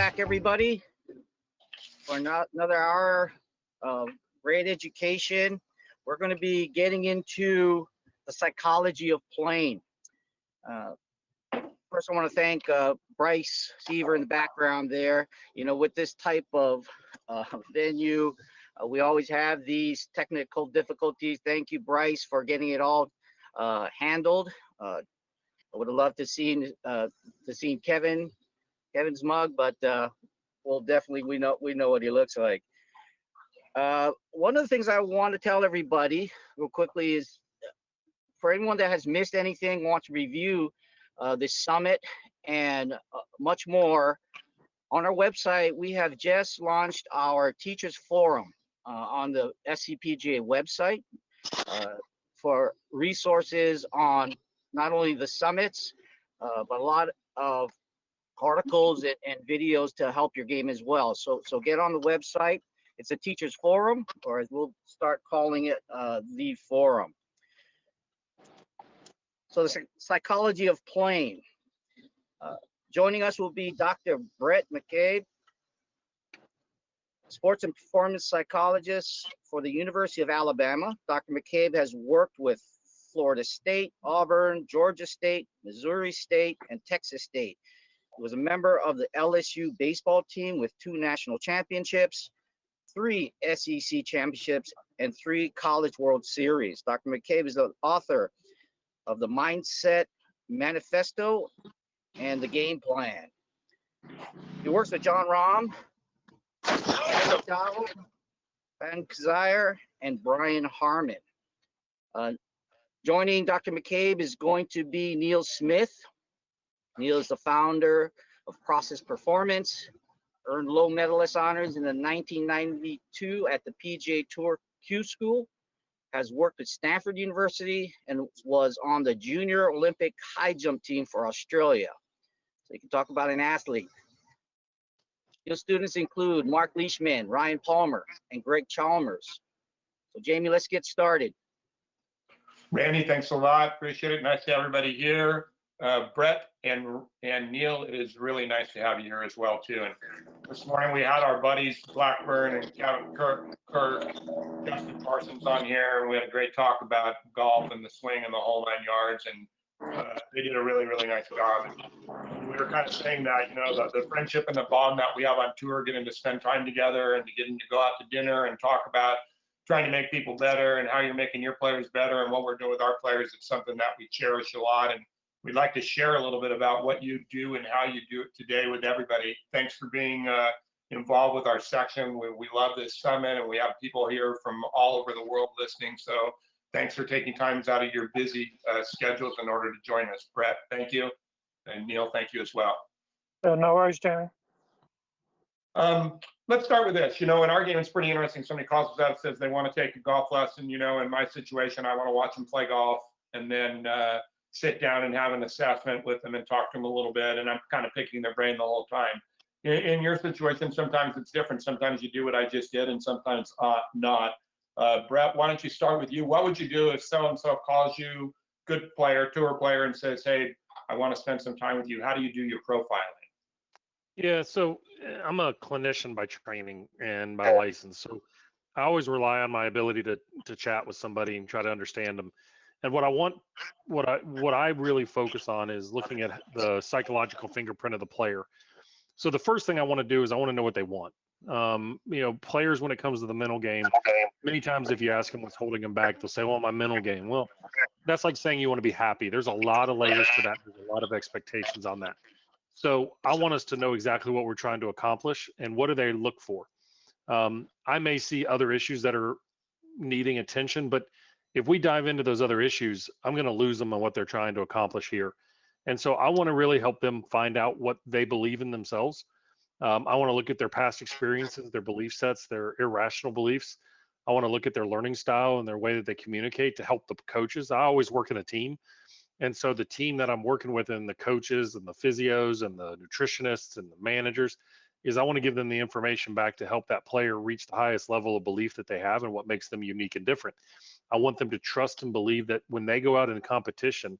back, everybody, for another hour of great education. We're going to be getting into the psychology of playing. First, I want to thank Bryce Seaver in the background there. You know, with this type of venue, we always have these technical difficulties. Thank you, Bryce, for getting it all handled. I would have loved to see Kevin's mug, but we'll definitely we know what he looks like. One of the things I want to tell everybody real quickly is, for anyone that has missed anything, wants to review this summit and much more, on our website we have just launched our teachers forum on the SCPGA website for resources on not only the summits but a lot of articles and videos to help your game as well. So get on the website. It's a teachers forum, or as we'll start calling it, the forum. So the psychology of playing. Joining us will be Dr. Brett Mccabe, sports and performance psychologist for the University of Alabama. Dr. McCabe has worked with Florida State, Auburn, Georgia State, Missouri State, and Texas State. He was a member of the LSU baseball team with 2 national championships, 3 SEC championships, and 3 College World Series. Dr. McCabe is the author of the Mindset Manifesto and the Game Plan. He works with John Rahm, Van Kazire, and Brian Harmon. Joining Dr. McCabe is going to be Neale Smith. Neale is the founder of Process Performance, earned low medalist honors in the 1992 at the PGA Tour Q School, has worked at Stanford University, and was on the Junior Olympic high jump team for Australia. So you can talk about an athlete. Your students include Mark Leishman, Ryan Palmer, and Greg Chalmers. So Jamie, let's get started. Randy, thanks a lot. Appreciate it. Nice to have everybody here. Brett and Neale, it is really nice to have you here as well too. And this morning we had our buddies Blackburn and Kevin Kirk, Justin Parsons on here, and we had a great talk about golf and the swing and the whole 9 yards. And they did a really, really nice job. And we were kind of saying that, you know, the friendship and the bond that we have on tour, getting to spend time together and getting to go out to dinner and talk about trying to make people better and how you're making your players better and what we're doing with our players. It's something that we cherish a lot, and we'd like to share a little bit about what you do and how you do it today with everybody. Thanks for being involved with our section. We love this summit, and we have people here from all over the world listening. So thanks for taking times out of your busy schedules in order to join us. Brett, thank you. And Neale, thank you as well. No worries, Jamie. Let's start with this. You know, in our game, it's pretty interesting. Somebody calls us out and says they want to take a golf lesson. You know, in my situation, I want to watch them play golf and then sit down and have an assessment with them and talk to them a little bit. And I'm kind of picking their brain the whole time. In your situation, sometimes it's different. Sometimes you do what I just did, and sometimes not. Brett, why don't you start with you? What would you do if so-and-so calls you, good player, tour player, and says, hey, I want to spend some time with you? How do you do your profiling? Yeah, so I'm a clinician by training and by license. So I always rely on my ability to chat with somebody and try to understand them. And what I really focus on is looking at the psychological fingerprint of the player. So the first thing I want to do is I want to know what they want. You know, players, when it comes to the mental game, many times if you ask them what's holding them back, they'll say, well, my mental game. Well, that's like saying you want to be happy. There's a lot of layers to that. There's a lot of expectations on that. So I want us to know exactly what we're trying to accomplish and what do they look for. I may see other issues that are needing attention, but if we dive into those other issues, I'm going to lose them on what they're trying to accomplish here. And so I want to really help them find out what they believe in themselves. I want to look at their past experiences, their belief sets, their irrational beliefs. I want to look at their learning style and their way that they communicate to help the coaches. I always work in a team. And so the team that I'm working with, and the coaches and the physios and the nutritionists and the managers, is I want to give them the information back to help that player reach the highest level of belief that they have and what makes them unique and different. I want them to trust and believe that when they go out in competition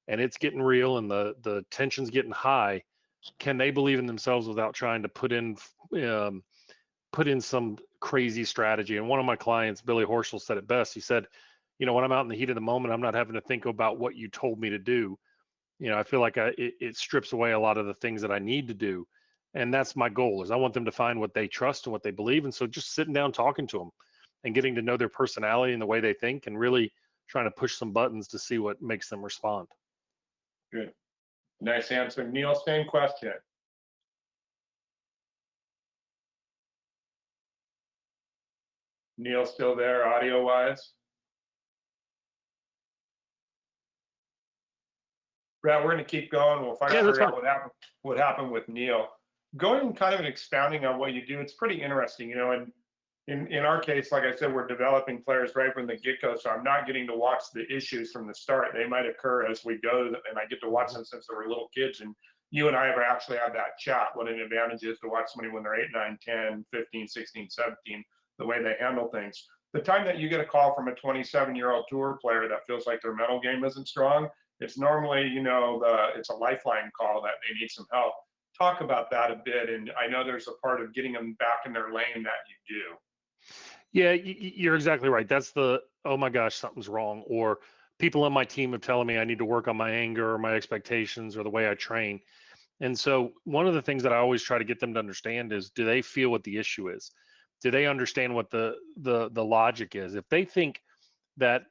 and it's getting real and the tension's getting high, can they believe in themselves without trying to put in some crazy strategy? And one of my clients, Billy Horschel, said it best. He said, when I'm out in the heat of the moment, I'm not having to think about what you told me to do. I feel like it strips away a lot of the things that I need to do. And that's my goal, is I want them to find what they trust and what they believe. And so just sitting down, talking to them and getting to know their personality and the way they think, and really trying to push some buttons to see what makes them respond. Good. Nice answer. Neale, same question. Neale still there audio wise? Brett, we're going to keep going. We'll figure out what happened with Neale. Going kind of and expounding on what you do, it's pretty interesting, and in our case, like I said, we're developing players right from the get-go, so I'm not getting to watch the issues from the start. They might occur as we go, and I get to watch them since they were little kids. And you and I have actually had that chat, what an advantage is to watch somebody when they're 8, 9, 10, 15, 16, 17, the way they handle things. The time that you get a call from a 27-year-old tour player that feels like their mental game isn't strong, it's normally, it's a lifeline call that they need some help. Talk about that a bit. And I know there's a part of getting them back in their lane that you do. Yeah, you're exactly right. That's oh my gosh, something's wrong. Or people on my team are telling me I need to work on my anger or my expectations or the way I train. And so one of the things that I always try to get them to understand is, do they feel what the issue is? Do they understand what the logic is? If they think that,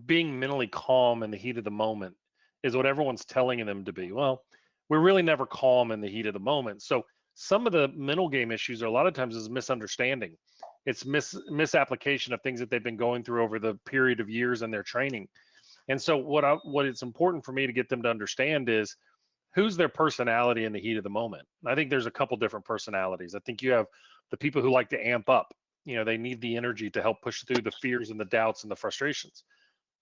being mentally calm in the heat of the moment is what everyone's telling them to be, well, we're really never calm in the heat of the moment. So some of the mental game issues are a lot of times is misunderstanding. It's misapplication of things that they've been going through over the period of years in their training. And so what it's important for me to get them to understand is, who's their personality in the heat of the moment. I think there's a couple different personalities. I think you have the people who like to amp up. They need the energy to help push through the fears and the doubts and the frustrations.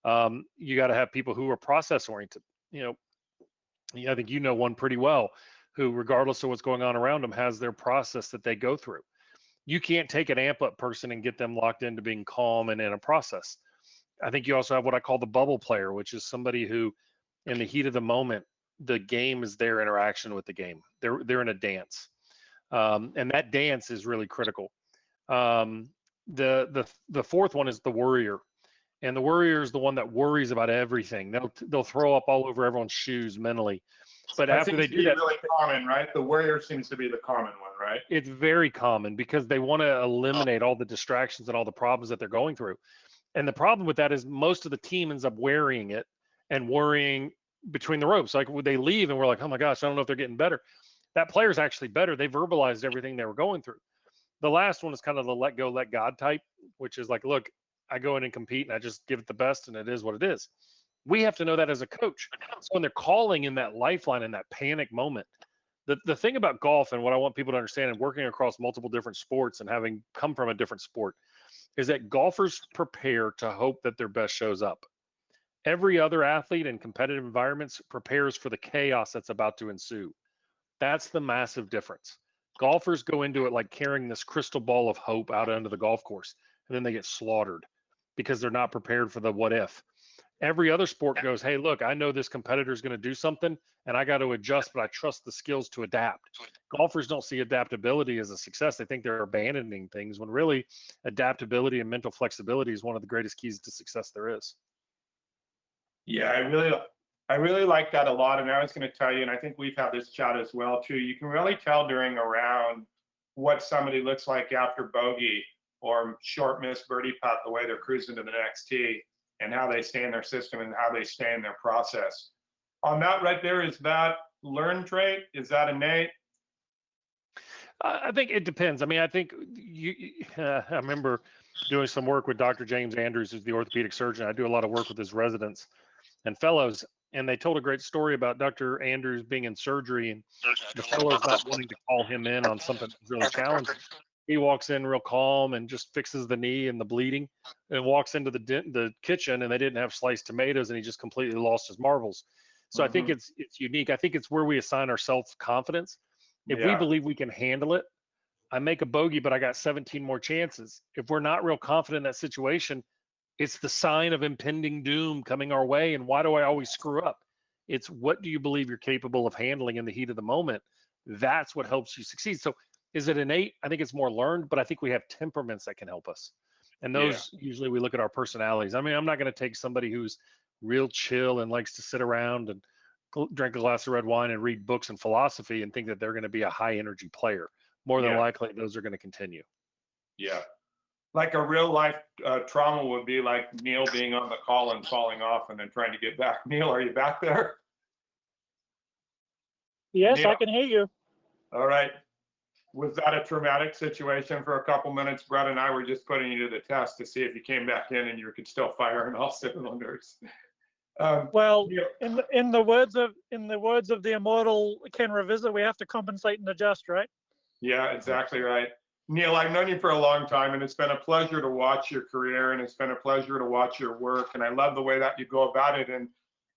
You got to have people who are process oriented. I think one pretty well, who, regardless of what's going on around them, has their process that they go through. You can't take an amp up person and get them locked into being calm and in a process. I think you also have what I call the bubble player, which is somebody who, in the heat of the moment, the game is their interaction with the game. They're in a dance, and that dance is really critical. The fourth one is the worrier, and the worrier is the one that worries about everything. They'll throw up all over everyone's shoes mentally. But after they do that, really common, right? The worrier seems to be the common one, right? It's very common because they want to eliminate all the distractions and all the problems that they're going through. And the problem with that is most of the team ends up wearing it and worrying between the ropes. Like, would they leave and we're like, oh my gosh, I don't know if they're getting better. That player's actually better. They verbalized everything they were going through. The last one is kind of the let go, let God type, which is like, look, I go in and compete and I just give it the best and it is what it is. We have to know that as a coach. So when they're calling in that lifeline, in that panic moment, the thing about golf, and what I want people to understand, and working across multiple different sports and having come from a different sport, is that golfers prepare to hope that their best shows up. Every other athlete in competitive environments prepares for the chaos that's about to ensue. That's the massive difference. Golfers go into it like carrying this crystal ball of hope out onto the golf course, and then they get slaughtered because they're not prepared for the what if. Every other sport goes, hey, look, I know this competitor is going to do something and I got to adjust, but I trust the skills to adapt. Golfers don't see adaptability as a success. They think they're abandoning things, when really adaptability and mental flexibility is one of the greatest keys to success there is. Yeah, I really like that a lot. And I was going to tell you, and I think we've had this chat as well too, you can really tell during a round what somebody looks like after bogey or short miss birdie putt, the way they're cruising to the next tee, and how they stay in their system and how they stay in their process. On that right there, is that learned trait? Is that innate? I think it depends. I mean, I think I remember doing some work with Dr. James Andrews, who's the orthopedic surgeon. I do a lot of work with his residents and fellows, and they told a great story about Dr. Andrews being in surgery and the fellows not wanting to call him in on something that's really challenging. He walks in real calm and just fixes the knee and the bleeding, and walks into the kitchen, and they didn't have sliced tomatoes, and he just completely lost his marbles. So I think it's unique. I think it's where we assign ourselves confidence. If we believe we can handle it, I make a bogey, but I got 17 more chances. If we're not real confident in that situation, it's the sign of impending doom coming our way. And why do I always screw up? It's what do you believe you're capable of handling in the heat of the moment? That's what helps you succeed. So is it innate? I think it's more learned, but I think we have temperaments that can help us. And Yeah. those usually we look at our personalities. I mean, I'm not going to take somebody who's real chill and likes to sit around and drink a glass of red wine and read books and philosophy and think that they're going to be a high energy player. More than Yeah. likely, those are going to continue. Yeah. Like a real life trauma would be like Neale being on the call and falling off and then trying to get back. Neale, are you back there? Yes, Neale. I can hear you. All right. Was that a traumatic situation for a couple minutes? Brett and I were just putting you to the test to see if you came back in and you could still fire on all cylinders. Well, Neale, in the words of the immortal Ken Revisit, we have to compensate and adjust, right? yeah, exactly right. Neale, I've known you for a long time, and it's been a pleasure to watch your career, and it's been a pleasure to watch your work, and I love the way that you go about it. And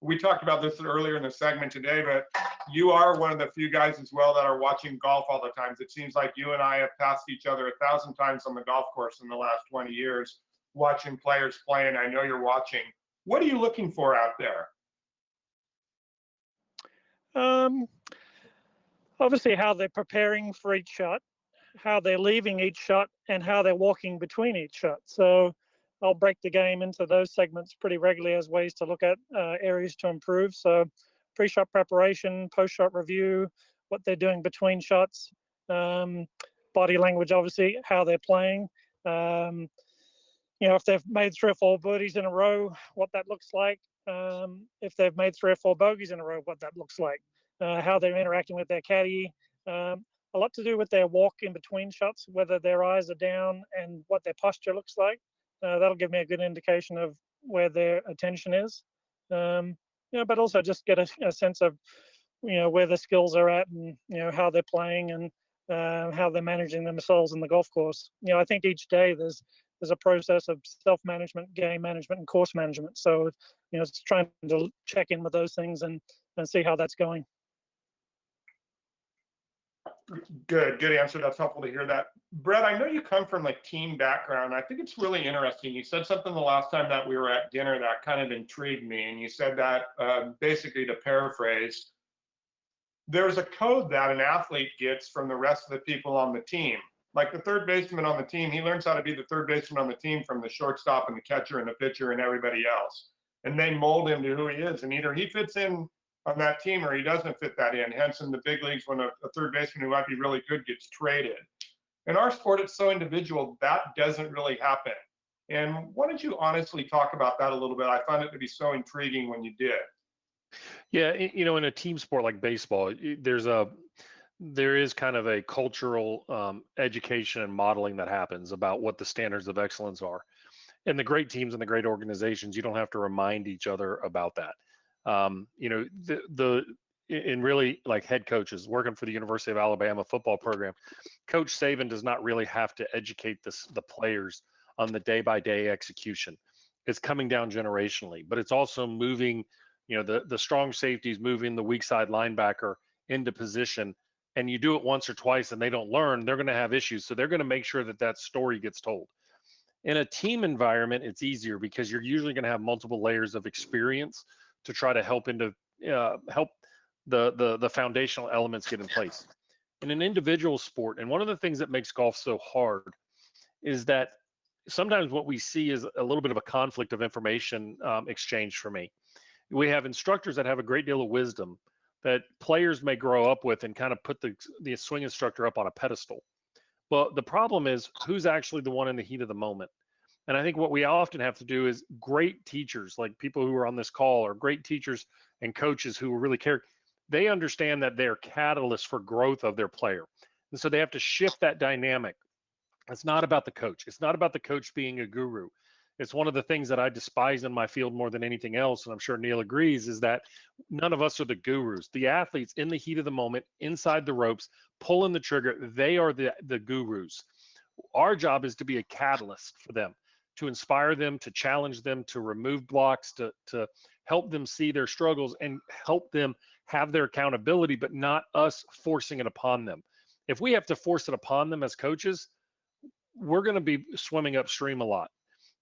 we talked about this earlier in the segment today, but you are one of the few guys as well that are watching golf all the time. It seems like you and I have passed each other 1,000 times on the golf course in the last 20 years, watching players play, and I know you're watching. What are you looking for out there? Obviously, how they're preparing for each shot, how they're leaving each shot, and how they're walking between each shot. So I'll break the game into those segments pretty regularly as ways to look at areas to improve. So pre-shot preparation, post-shot review, what they're doing between shots, body language, obviously, how they're playing. If they've made 3 or 4 birdies in a row, what that looks like. If they've made 3 or 4 bogeys in a row, what that looks like. How they're interacting with their caddy. A lot to do with their walk in between shots, whether their eyes are down and what their posture looks like. That'll give me a good indication of where their attention is. But also just get a sense of, where the skills are at and, how they're playing and how they're managing themselves in the golf course. I think each day there's a process of self-management, game management, and course management. So, it's trying to check in with those things and see how that's going. Good answer. That's helpful to hear that. Brett, I know you come from a team background. I think it's really interesting. You said something the last time that we were at dinner that kind of intrigued me. And you said that basically, to paraphrase, there's a code that an athlete gets from the rest of the people on the team. Like the third baseman on the team, he learns how to be the third baseman on the team from the shortstop and the catcher and the pitcher and everybody else. And they mold him to who he is. And either he fits in on that team or he doesn't fit that in. Hence, in the big leagues, when a third baseman who might be really good gets traded. In our sport, it's so individual, that doesn't really happen. And why don't you honestly talk about that a little bit? I found it to be so intriguing when you did. Yeah, in a team sport like baseball, there is kind of a cultural education and modeling that happens about what the standards of excellence are. And the great teams and the great organizations, you don't have to remind each other about that. In really like head coaches working for the University of Alabama football program, Coach Saban does not really have to educate the players on the day-by-day execution. It's coming down generationally, but it's also moving, the strong safeties moving the weak side linebacker into position, and you do it once or twice and they don't learn, they're going to have issues. So they're going to make sure that story gets told. In a team environment, it's easier because you're usually going to have multiple layers of experience to try to help the foundational elements get in place. In an individual sport, and one of the things that makes golf so hard is that sometimes what we see is a little bit of a conflict of information exchange for me. We have instructors that have a great deal of wisdom that players may grow up with and kind of put the swing instructor up on a pedestal. But the problem is who's actually the one in the heat of the moment. And I think what we often have to do is great teachers, like people who are on this call, or great teachers and coaches who really care, they understand that they're catalysts for growth of their player. And so they have to shift that dynamic. It's not about the coach. It's not about the coach being a guru. It's one of the things that I despise in my field more than anything else, and I'm sure Neale agrees, is that none of us are the gurus. The athletes in the heat of the moment, inside the ropes, pulling the trigger, they are the gurus. Our job is to be a catalyst for them, to inspire them, to challenge them, to remove blocks, to help them see their struggles and help them have their accountability, but not us forcing it upon them. If we have to force it upon them as coaches, we're going to be swimming upstream a lot.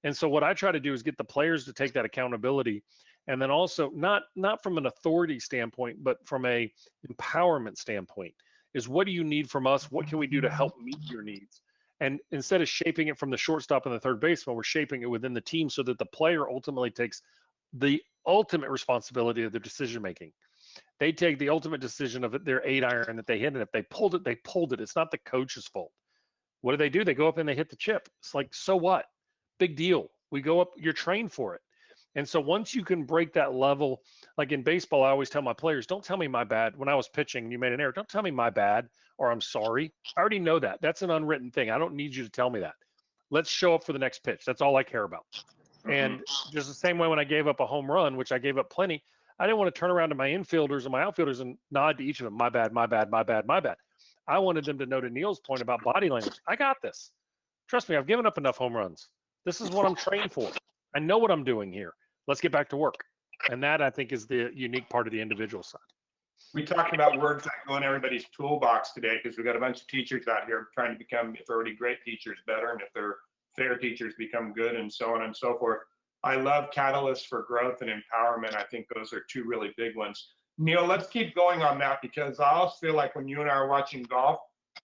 And so what I try to do is get the players to take that accountability And then also not from an authority standpoint, but from a empowerment standpoint, is what do you need from us? What can we do to help meet your needs? And instead of shaping it from the shortstop and the third baseman, we're shaping it within the team so that the player ultimately takes the ultimate responsibility of their decision making. They take the ultimate decision of their 8-iron that they hit, and if they pulled it, they pulled it. It's not the coach's fault. What do? They go up and they hit the chip. It's like, so what? Big deal. We go up, you're trained for it. And so once you can break that level, like in baseball, I always tell my players, don't tell me my bad. When I was pitching and you made an error, don't tell me my bad or I'm sorry. I already know that. That's an unwritten thing. I don't need you to tell me that. Let's show up for the next pitch. That's all I care about. And just the same way when I gave up a home run, which I gave up plenty, I didn't want to turn around to my infielders and my outfielders and nod to each of them, my bad, my bad, my bad, my bad. I wanted them to know, to Neale's point about body language, I got this. Trust me, I've given up enough home runs. This is what I'm trained for. I know what I'm doing here. Let's get back to work. And that, I think, is the unique part of the individual side. We talked about words that go in everybody's toolbox today because we've got a bunch of teachers out here trying to become, if they're already great teachers, better, and if they're fair teachers, become good, and so on and so forth. I love catalysts for growth and empowerment. I think those are two really big ones. Neale, let's keep going on that, because I also feel like when you and I are watching golf,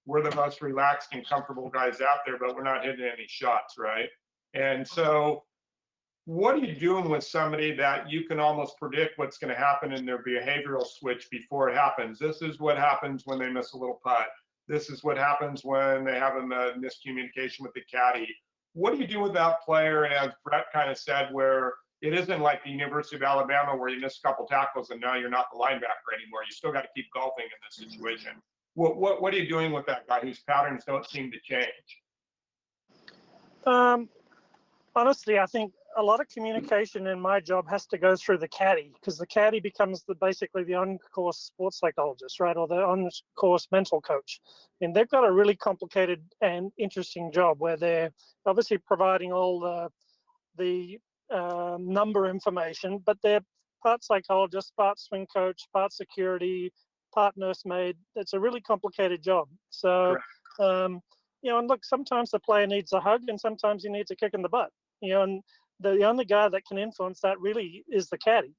we're the most relaxed and comfortable guys out there, but we're not hitting any shots, right? And so what are you doing with somebody that you can almost predict what's going to happen in their behavioral switch before it happens? This is what happens when they miss a little putt. This is what happens when they have a miscommunication with the caddy. What do you do with that player, as Brett kind of said, where it isn't like the University of Alabama where you miss a couple tackles and now you're not the linebacker anymore. You still got to keep golfing in this situation. What are you doing with that guy whose patterns don't seem to change? Honestly, I think a lot of communication in my job has to go through the caddy, because the caddy becomes basically the on-course sports psychologist, right, or the on-course mental coach. And they've got a really complicated and interesting job where they're obviously providing all the number information, but they're part psychologist, part swing coach, part security, part nursemaid. It's a really complicated job. So, and look, sometimes the player needs a hug and sometimes he needs a kick in the butt, and the only guy that can influence that really is the caddy.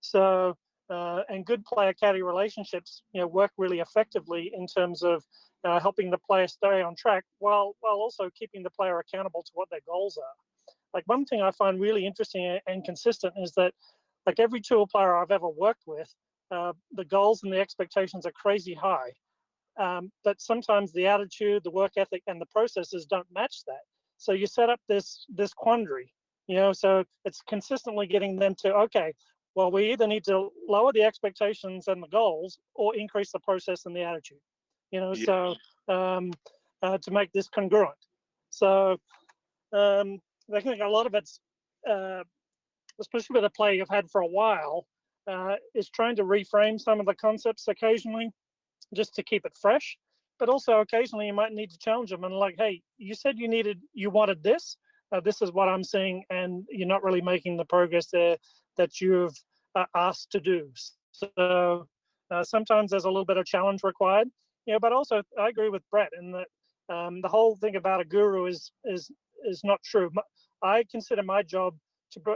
So, and good player-caddy relationships, work really effectively in terms of helping the player stay on track while also keeping the player accountable to what their goals are. Like, one thing I find really interesting and consistent is that, like, every tour player I've ever worked with, the goals and the expectations are crazy high. But sometimes the attitude, the work ethic, and the processes don't match that. So you set up this quandary, so it's consistently getting them to, okay, well, we either need to lower the expectations and the goals or increase the process and the attitude, so to make this congruent. So I think a lot of it's, especially with a player you've had for a while, is trying to reframe some of the concepts occasionally just to keep it fresh. But also occasionally you might need to challenge them and, like, hey, you said you wanted this. This is what I'm seeing, and you're not really making the progress there that you've asked to do. So sometimes there's a little bit of challenge required, but also I agree with Brett in that the whole thing about a guru is not true. I consider my job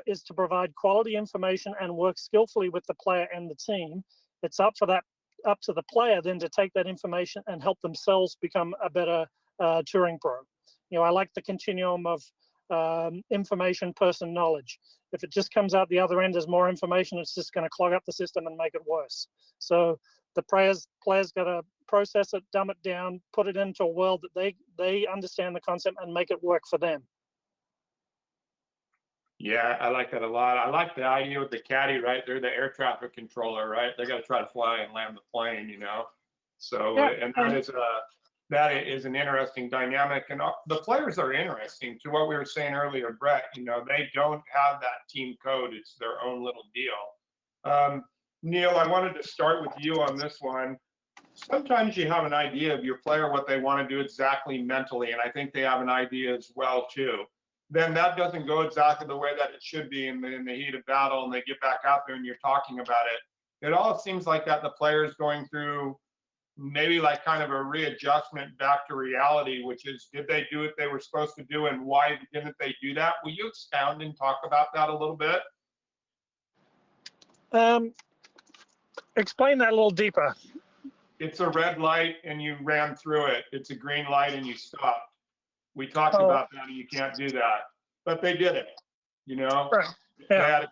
is to provide quality information and work skillfully with the player and the team. It's up to the player then to take that information and help themselves become a better touring pro. I like the continuum of information, person, knowledge. If it just comes out the other end as more information, it's just going to clog up the system and make it worse. So the players got to process it, dumb it down, put it into a world that they understand the concept and make it work for them. Yeah, I like that a lot. I like the idea with the caddy, right? They're the air traffic controller, right? They got to try to fly and land the plane, So, yeah, and that is an interesting dynamic. And the players are interesting. To what we were saying earlier, Brett, they don't have that team code. It's their own little deal. Neale, I wanted to start with you on this one. Sometimes you have an idea of your player, what they want to do exactly mentally, and I think they have an idea as well, too. Then that doesn't go exactly the way that it should be in the heat of battle, and they get back out there and you're talking about it. It all seems like that the player's going through maybe like kind of a readjustment back to reality, which is, did they do what they were supposed to do, and why didn't they do that? Will you expound and talk about that a little bit? Explain that a little deeper. It's a red light and you ran through it. It's a green light and you stopped. We talked Oh. about that and you can't do that, but they did it, you know? Right. They Yeah.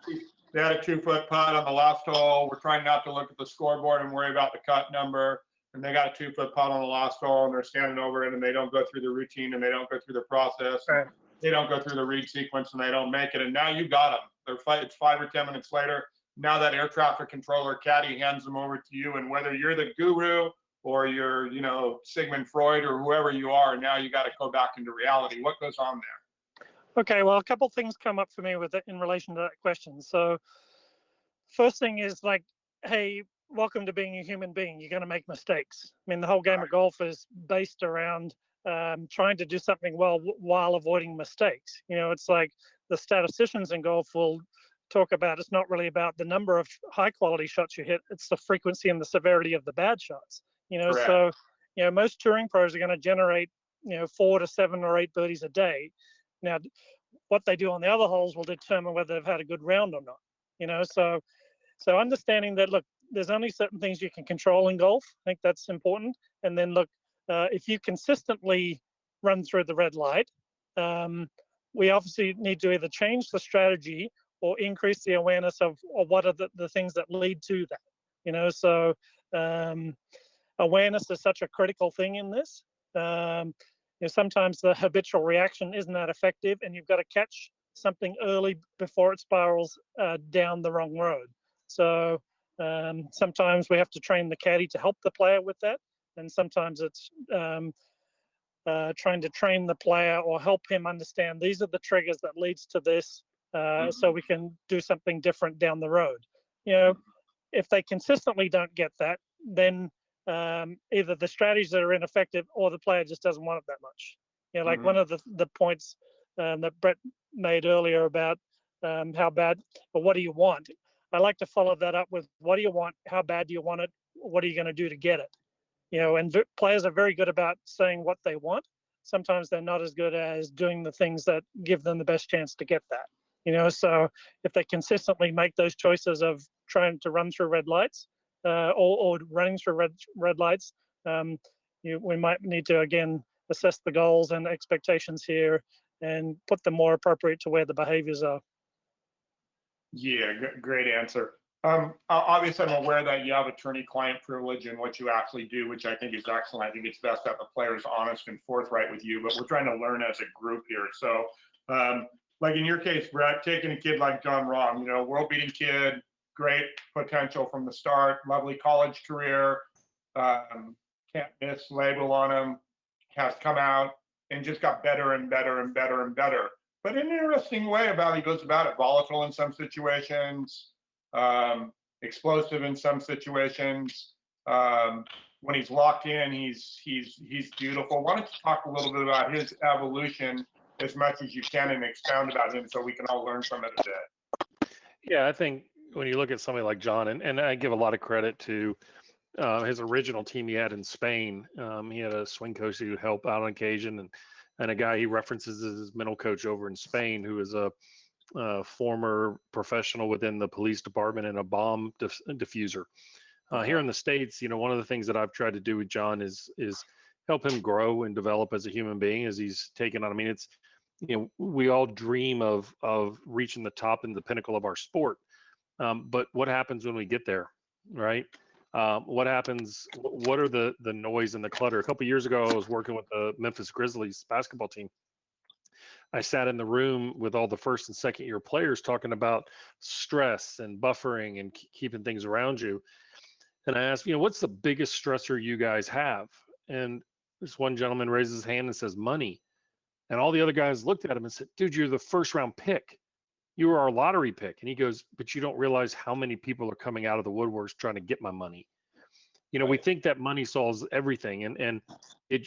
had a 2-foot putt on the last hole. We're trying not to look at the scoreboard and worry about the cut number. And they got a 2-foot putt on the last hole and they're standing over it and they don't go through the routine and they don't go through the process. Right. They don't go through the read sequence and they don't make it. And now you got them. It's 5 or 10 minutes later. Now that air traffic controller caddy hands them over to you, and whether you're the guru or you're, you know, Sigmund Freud or whoever you are, now you got to go back into reality. What goes on there? Okay, well, a couple things come up for me with it in relation to that question. So first thing is like, hey, welcome to being a human being. You're going to make mistakes. I mean, the whole game of golf is based around trying to do something well while avoiding mistakes. You know, it's like the statisticians in golf will talk about, it's not really about the number of high quality shots you hit, it's the frequency and the severity of the bad shots. You know, Correct. so, you know, most touring pros are going to generate, you know, 4 to 7 or 8 birdies a day. Now, what they do on the other holes will determine whether they've had a good round or not. You know, so understanding that, look, there's only certain things you can control in golf. I think that's important. And then look, if you consistently run through the red light, we obviously need to either change the strategy or increase the awareness of what are the things that lead to that. You know, so awareness is such a critical thing in this. You know, sometimes the habitual reaction isn't that effective, and you've got to catch something early before it spirals down the wrong road. So sometimes we have to train the caddy to help the player with that, and sometimes it's trying to train the player or help him understand these are the triggers that leads to this, so we can do something different down the road. You know, if they consistently don't get that, then either the strategies are ineffective or the player just doesn't want it that much. You know, like one of the points that Brett made earlier about how bad, or what do you want? I like to follow that up with, what do you want? How bad do you want it? What are you going to do to get it? You know, and players are very good about saying what they want. Sometimes they're not as good as doing the things that give them the best chance to get that. You know, so if they consistently make those choices of trying to run through red lights or running through red lights, we might need to, again, assess the goals and expectations here and put them more appropriate to where the behaviors are. Yeah, great answer. Obviously, I'm aware that you have attorney-client privilege in what you actually do, which I think is excellent. I think it's best that the player's honest and forthright with you, but we're trying to learn as a group here. So, like in your case, Brett, taking a kid like John Rahm, you know, world-beating kid, great potential from the start, lovely college career, can't miss label on him, has come out and just got better and better and better and better. But in an interesting way about he goes about it, volatile in some situations, explosive in some situations. When he's locked in, he's beautiful. Why don't you talk a little bit about his evolution as much as you can and expound about him so we can all learn from it a bit? Yeah, I think when you look at somebody like John, and I give a lot of credit to his original team he had in Spain. He had a swing coach who would help out on occasion, and a guy he references as his mental coach over in Spain, who is a former professional within the police department and a bomb diffuser. Here in the States, you know, one of the things that I've tried to do with John is help him grow and develop as a human being as he's taken on. I mean, it's, you know, we all dream of reaching the top and the pinnacle of our sport. But what happens when we get there, right? What happens? What are the noise and the clutter? A couple of years ago, I was working with the Memphis Grizzlies basketball team. I sat in the room with all the first and second year players talking about stress and buffering and keeping things around you. And I asked, you know, what's the biggest stressor you guys have? And this one gentleman raises his hand and says, money. And all the other guys looked at him and said, dude, you're the first round pick. You were our lottery pick. And he goes, but you don't realize how many people are coming out of the woodworks trying to get my money. You know, we think that money solves everything. And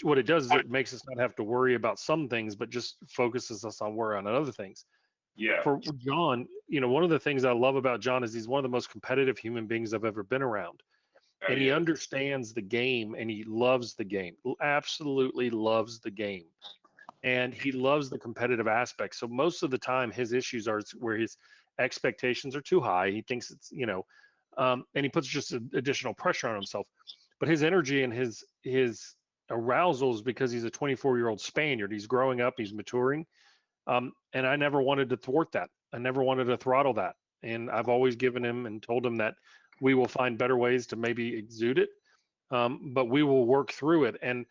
what it does is it makes us not have to worry about some things, but just focuses us on worry on other things. Yeah. For John, you know, one of the things I love about John is he's one of the most competitive human beings I've ever been around. And he understands the game and he loves the game, absolutely loves the game. And he loves the competitive aspect. So most of the time his issues are where his expectations are too high. He thinks it's, you know, and he puts just additional pressure on himself. But his energy and his arousal is because he's a 24-year-old Spaniard. He's growing up, he's maturing, and I never wanted to thwart that. I never wanted to throttle that, and I've always given him and told him that we will find better ways to maybe exude it, but we will work through it. And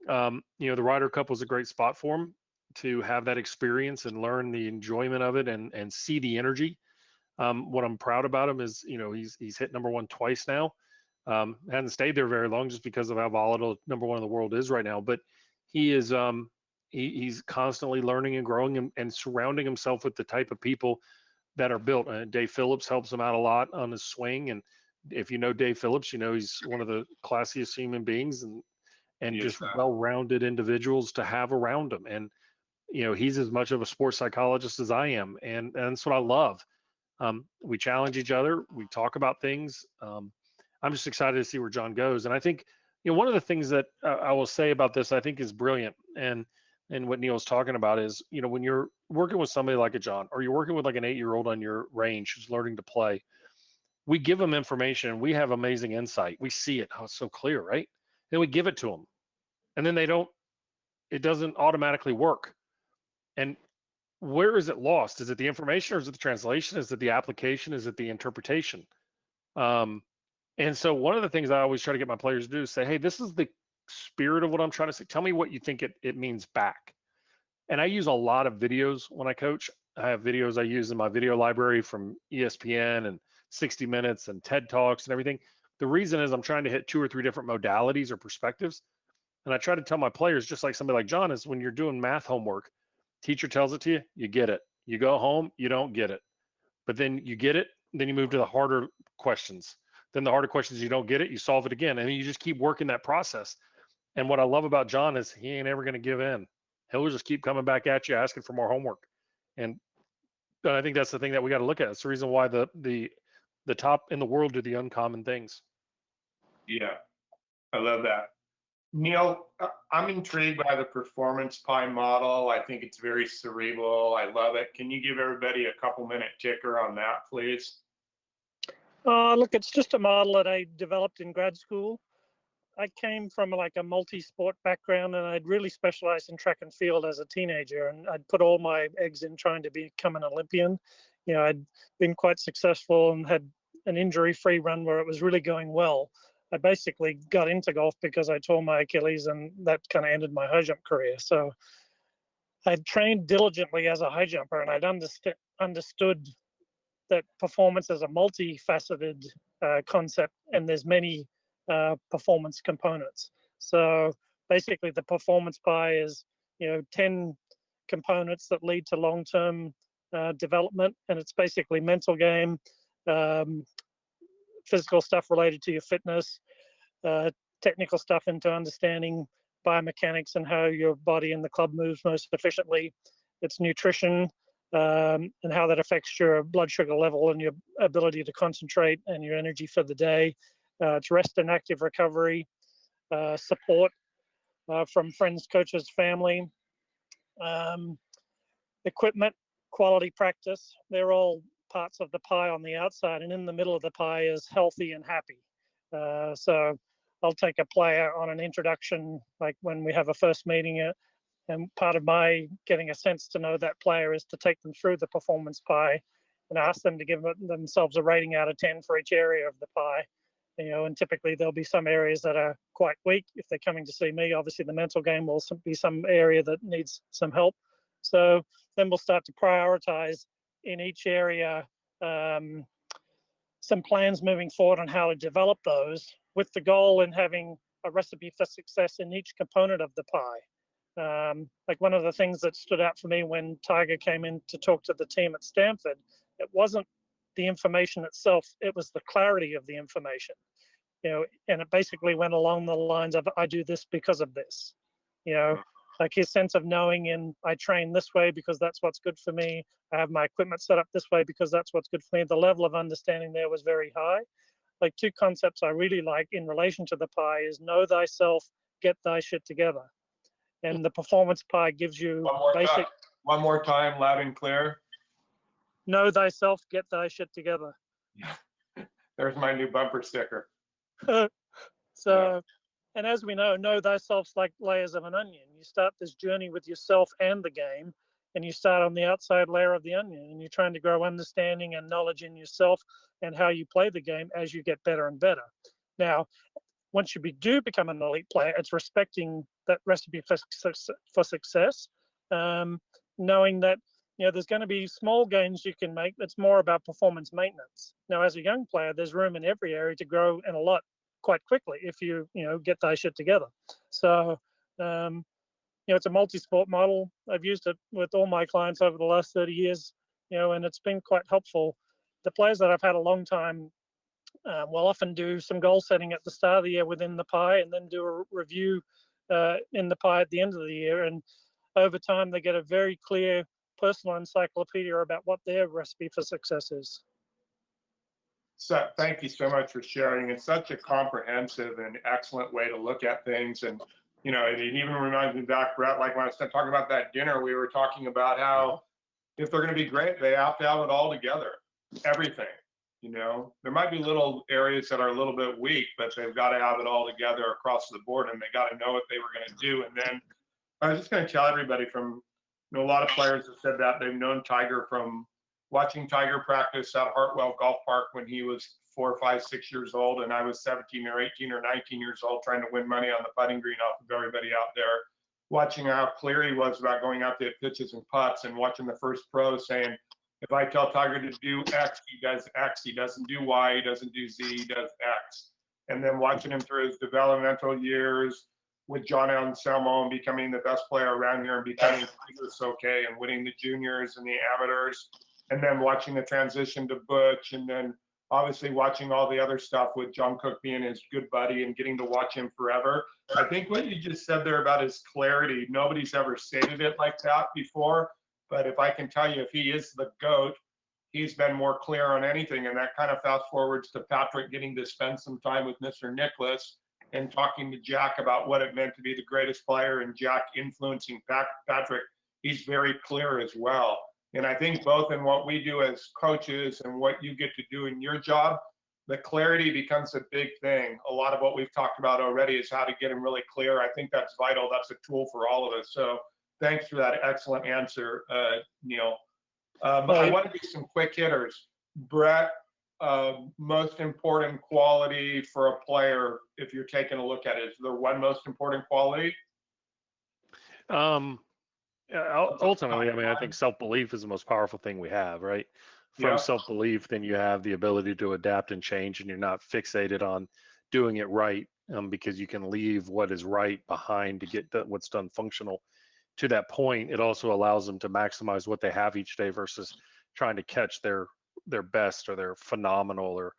the Ryder Cup was a great spot for him to have that experience and learn the enjoyment of it and see the energy. What I'm proud about him is, he's hit #1 twice now. Hasn't stayed there very long just because of how volatile #1 in the world is right now. But he is he's constantly learning and growing and surrounding himself with the type of people that are built. Dave Phillips helps him out a lot on his swing. And if you know Dave Phillips, he's one of the classiest human beings and just well-rounded individuals to have around him. And he's as much of a sports psychologist as I am, and that's what I love. We challenge each other. We talk about things. I'm just excited to see where John goes. And I think, one of the things that I will say about this, I think is brilliant. And what Neale's talking about is, when you're working with somebody like a John, or you're working with like an 8-year-old on your range who's learning to play, we give them information. We have amazing insight. We see it. Oh, it's so clear, right? Then we give it to them, and then it doesn't automatically work. And where is it lost? Is it the information, or is it the translation? Is it the application? Is it the interpretation? And so one of the things I always try to get my players to do is say, hey, this is the spirit of what I'm trying to say. Tell me what you think it means back. And I use a lot of videos when I coach. I have videos I use in my video library from ESPN and 60 Minutes and TED Talks and everything. The reason is I'm trying to hit 2 or 3 different modalities or perspectives. And I try to tell my players, just like somebody like John, is when you're doing math homework, teacher tells it to you, you get it. You go home, you don't get it. But then you get it, then you move to the harder questions. Then the harder questions, you don't get it, you solve it again. And you just keep working that process. And what I love about John is he ain't ever going to give in. He'll just keep coming back at you, asking for more homework. And I think that's the thing that we got to look at. It's the reason why the top in the world do the uncommon things. Yeah, I love that. Neale, I'm intrigued by the performance pie model. I think it's very cerebral. I love it. Can you give everybody a couple-minute ticker on that, please? Look, it's just a model that I developed in grad school. I came from like a multi-sport background, and I'd really specialized in track and field as a teenager, and I'd put all my eggs in trying to become an Olympian. I'd been quite successful and had an injury-free run where it was really going well. I basically got into golf because I tore my Achilles, and that kind of ended my high jump career. So I trained diligently as a high jumper, and I'd understood that performance is a multifaceted concept, and there's many performance components. So basically the performance pie is 10 components that lead to long-term development, and it's basically mental game, physical stuff related to your fitness, technical stuff into understanding biomechanics and how your body and the club moves most efficiently. It's nutrition, and how that affects your blood sugar level and your ability to concentrate and your energy for the day. It's rest and active recovery, support from friends, coaches, family, equipment, quality practice. They're all parts of the pie on the outside, and in the middle of the pie is healthy and happy. So I'll take a player on an introduction, like when we have a first meeting, and part of my getting a sense to know that player is to take them through the performance pie and ask them to give themselves a rating out of 10 for each area of the pie. And typically there'll be some areas that are quite weak. If they're coming to see me, obviously the mental game will be some area that needs some help. So then we'll start to prioritize in each area some plans moving forward on how to develop those, with the goal in having a recipe for success in each component of the pie. Like one of the things that stood out for me when Tiger came in to talk to the team at Stanford, it wasn't the information itself, it was the clarity of the information. And it basically went along the lines of, I do this because of this. Like his sense of knowing in, I train this way because that's what's good for me. I have my equipment set up this way because that's what's good for me. The level of understanding there was very high. Like 2 concepts I really like in relation to the pie is know thyself, get thy shit together. And the performance pie gives you basic. One more time, loud and clear. Know thyself, get thy shit together. There's my new bumper sticker. So, and as we know thyself's like layers of an onion. You start this journey with yourself and the game, and you start on the outside layer of the onion, and you're trying to grow understanding and knowledge in yourself and how you play the game as you get better and better. Now, once you do become an elite player, it's respecting that recipe for success, knowing that there's going to be small gains you can make. That's more about performance maintenance. Now, as a young player, there's room in every area to grow and a lot quite quickly if you get thy shit together. So it's a multi-sport model. I've used it with all my clients over the last 30 years, and it's been quite helpful. The players that I've had a long time will often do some goal setting at the start of the year within the pie, and then do a review in the pie at the end of the year. And over time, they get a very clear personal encyclopedia about what their recipe for success is. So thank you so much for sharing. It's such a comprehensive and excellent way to look at things. And, it even reminds me back, Brett, like when I was talking about that dinner, we were talking about how if they're going to be great, they have to have it all together, everything. There might be little areas that are a little bit weak, but they've got to have it all together across the board, and they got to know what they were going to do. And then I was just going to tell everybody from, a lot of players have said that they've known Tiger from watching Tiger practice at Hartwell Golf Park when he was 4, 5, 6 years old, and I was 17 or 18 or 19 years old trying to win money on the putting green off of everybody out there, watching how clear he was about going out to hit pitches and putts, and watching the first pro saying, if I tell Tiger to do X, he does X. He doesn't do Y, he doesn't do Z, he does X. And then watching him through his developmental years with John Anselmo and becoming the best player around here and becoming okay and winning the juniors and the amateurs. And then watching the transition to Butch, and then obviously watching all the other stuff with John Cook being his good buddy and getting to watch him forever. I think what you just said there about his clarity, nobody's ever stated it like that before. But if I can tell you, if he is the GOAT, he's been more clear on anything. And that kind of fast forwards to Patrick getting to spend some time with Mr. Nicklaus and talking to Jack about what it meant to be the greatest player, and Jack influencing Patrick. He's very clear as well. And I think both in what we do as coaches and what you get to do in your job, the clarity becomes a big thing. A lot of what we've talked about already is how to get them really clear. I think that's vital. That's a tool for all of us. So thanks for that excellent answer, Neale. I want to do some quick hitters. Brett, most important quality for a player, if you're taking a look at it, is there one most important quality? Ultimately, I think self-belief is the most powerful thing we have, right? From self-belief, then you have the ability to adapt and change, and you're not fixated on doing it right, because you can leave what is right behind to get what's done functional. To that point, it also allows them to maximize what they have each day versus trying to catch their best or their phenomenal or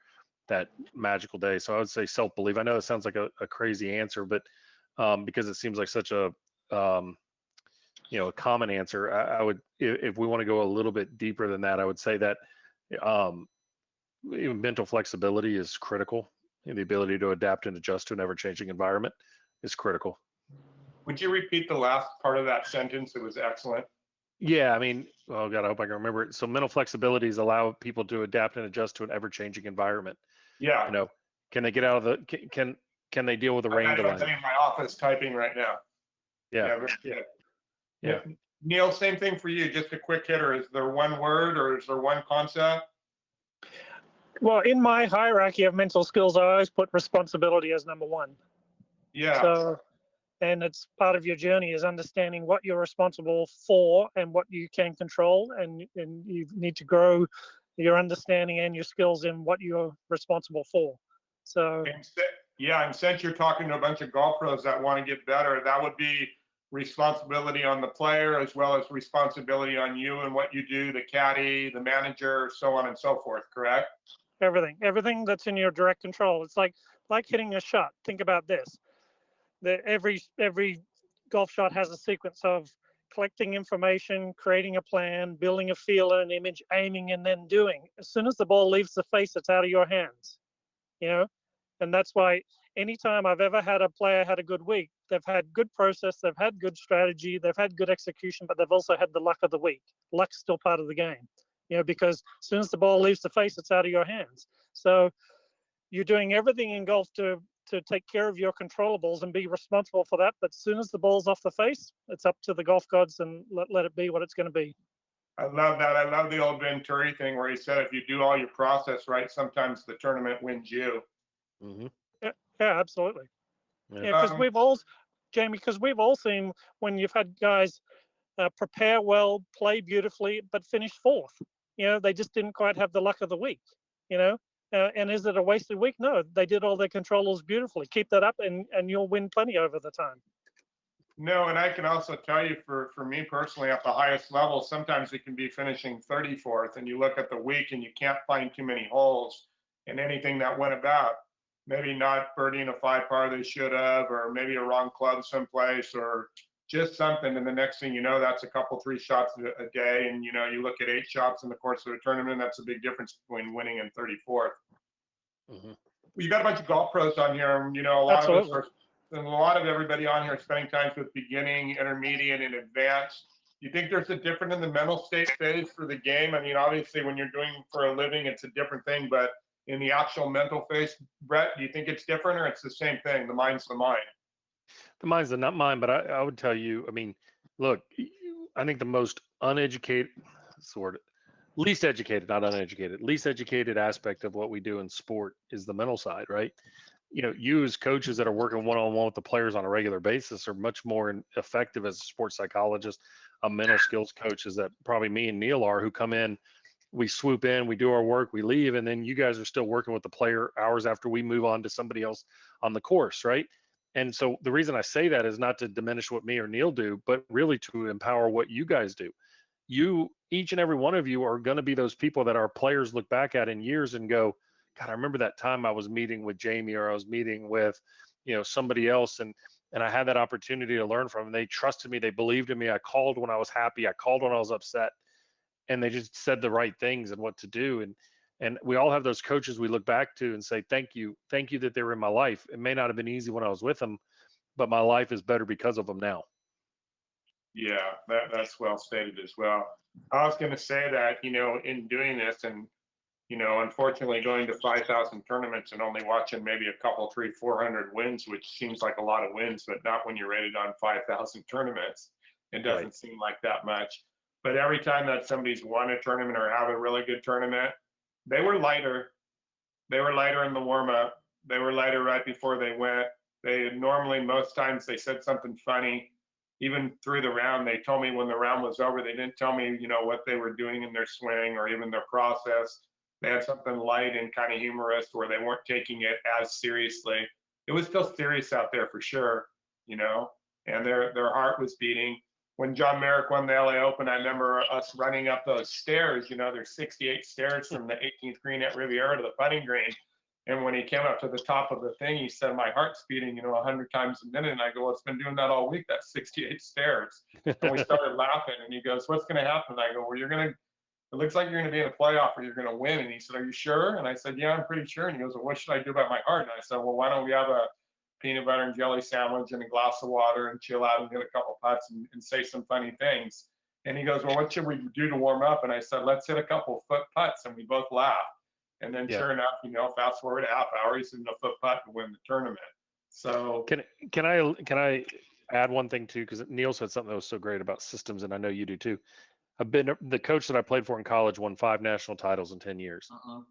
that magical day. So I would say self-belief. I know it sounds like a crazy answer, but because it seems like such a a common answer, I would, if we want to go a little bit deeper than that, I would say that mental flexibility is critical, and the ability to adapt and adjust to an ever-changing environment is critical. Would you repeat the last part of that sentence? It was excellent. Yeah, oh God, I hope I can remember it. So mental flexibility is allow people to adapt and adjust to an ever-changing environment. Yeah. Can they get out of the, can they deal with the rain delay? I'm in my office typing right now. Yeah. Neale, same thing for you, just a quick hitter. Is there one word or is there one concept? Well, in my hierarchy of mental skills, I always put responsibility as number one. Yeah. So, and it's part of your journey is understanding what you're responsible for and what you can control, and you need to grow your understanding and your skills in what you're responsible for. So and since you're talking to a bunch of golf pros that want to get better, that would be responsibility on the player as well as responsibility on you and what you do, the caddy, the manager, so on and so forth, correct? Everything that's in your direct control. It's like hitting a shot. Think about this. Every golf shot has a sequence of collecting information, creating a plan, building a feel and an image, aiming, and then doing. As soon as the ball leaves the face, it's out of your hands, and that's why anytime I've ever had a player had a good week, they've had good process, they've had good strategy, they've had good execution, but they've also had the luck of the week. Luck's still part of the game, because as soon as the ball leaves the face, it's out of your hands. So you're doing everything in golf to take care of your controllables and be responsible for that. But as soon as the ball's off the face, it's up to the golf gods, and let it be what it's going to be. I love that. I love the old Venturi thing where he said, if you do all your process right, sometimes the tournament wins you. Mm-hmm. Yeah, absolutely. Yeah. Yeah, because we've all, Jamie, because we've all seen when you've had guys prepare well, play beautifully, but finish fourth. You know, they just didn't quite have the luck of the week. You know, and is it a wasted week? No, they did all their controls beautifully. Keep that up, and you'll win plenty over the time. No, and I can also tell you for me personally, at the highest level, sometimes it can be finishing 34th, and you look at the week and you can't find too many holes in anything that went about. Maybe not birdieing a 5-par they should have, or maybe a wrong club someplace, or just something. And the next thing you know, that's a couple, 3 shots a day. And, you know, you look at 8 shots in the course of a tournament, that's a big difference between winning and 34th. Mm-hmm. Well, you got a bunch of golf pros on here, and, you know, a lot of us are, and a lot of everybody on here spending time with beginning, intermediate, and advanced. Do you think there's a difference in the mental state phase for the game? I mean, obviously, when you're doing for a living, it's a different thing, but in the actual mental phase, Brett, do you think it's different, or it's the same thing? The mind's the mind. The mind's not mine, but I would tell you, I mean, look, I think the most uneducated, least educated, not uneducated, least educated aspect of what we do in sport is the mental side, right? You know, you as coaches that are working one-on-one with the players on a regular basis are much more effective as a sports psychologist, a mental skills coach, is that probably me and Neale are, who come in, we swoop in, we do our work, we leave, and then you guys are still working with the player hours after we move on to somebody else on the course, right? And so the reason I say that is not to diminish what me or Neale do, but really to empower what you guys do. You, each and every one of you, are going to be those people that our players look back at in years and go, God, I remember that time I was meeting with Jamie, or I was meeting with, you know, somebody else, and I had that opportunity to learn from them. They trusted me, they believed in me. I called when I was happy, I called when I was upset, and they just said the right things and what to do. And we all have those coaches we look back to and say, thank you that they were in my life. It may not have been easy when I was with them, but my life is better because of them now. Yeah, that's well stated as well. I was going to say that, you know, in doing this, and, you know, unfortunately going to 5,000 tournaments and only watching maybe a couple, 300, 400 wins, which seems like a lot of wins, but not when you're rated on 5,000 tournaments. It doesn't seem like that much. But every time that somebody's won a tournament or have a really good tournament, they were lighter. They were lighter in the warm up. They were lighter right before they went. They normally, most times, they said something funny. Even through the round, they told me when the round was over, they didn't tell me, you know, what they were doing in their swing or even their process. They had something light and kind of humorous where they weren't taking it as seriously. It was still serious out there for sure, you know, and their heart was beating. When John Merrick won the LA Open, I remember us running up those stairs. You know, there's 68 stairs from the 18th green at Riviera to the putting green. And when he came up to the top of the thing, he said, my heart's beating, you know, 100 times a minute. And I go, well, it's been doing that all week. That's 68 stairs. And we started laughing. And he goes, what's going to happen? And I go, well, it looks like you're going to be in a playoff or you're going to win. And he said, are you sure? And I said, yeah, I'm pretty sure. And he goes, well, what should I do about my heart? And I said, well, why don't we have a peanut butter and jelly sandwich and a glass of water and chill out and hit a couple putts and say some funny things. And he goes, well, what should we do to warm up? And I said, let's hit a couple foot putts. And we both laughed. And then sure enough, you know, fast forward a half hour, he's in a foot putt to win the tournament. So can I add one thing too? Because Neale said something that was so great about systems, and I know you do too. I've been the coach that I played for in college, won 5 national titles in 10 years.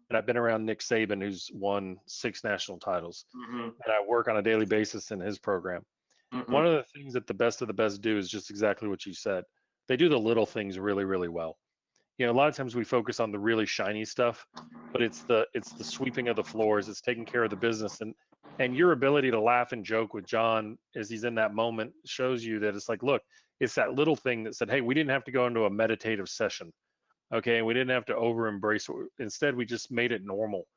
And I've been around Nick Saban, who's won 6 national titles. And I work on a daily basis in his program. One of the things that the best of the best do is just exactly what you said. They do the little things really, really well. You know, a lot of times we focus on the really shiny stuff, but it's the sweeping of the floors, it's taking care of the business, and your ability to laugh and joke with John as he's in that moment shows you that it's like, look, it's that little thing that said, hey, we didn't have to go into a meditative session, okay, we didn't have to over embrace it. Instead, we just made it normal.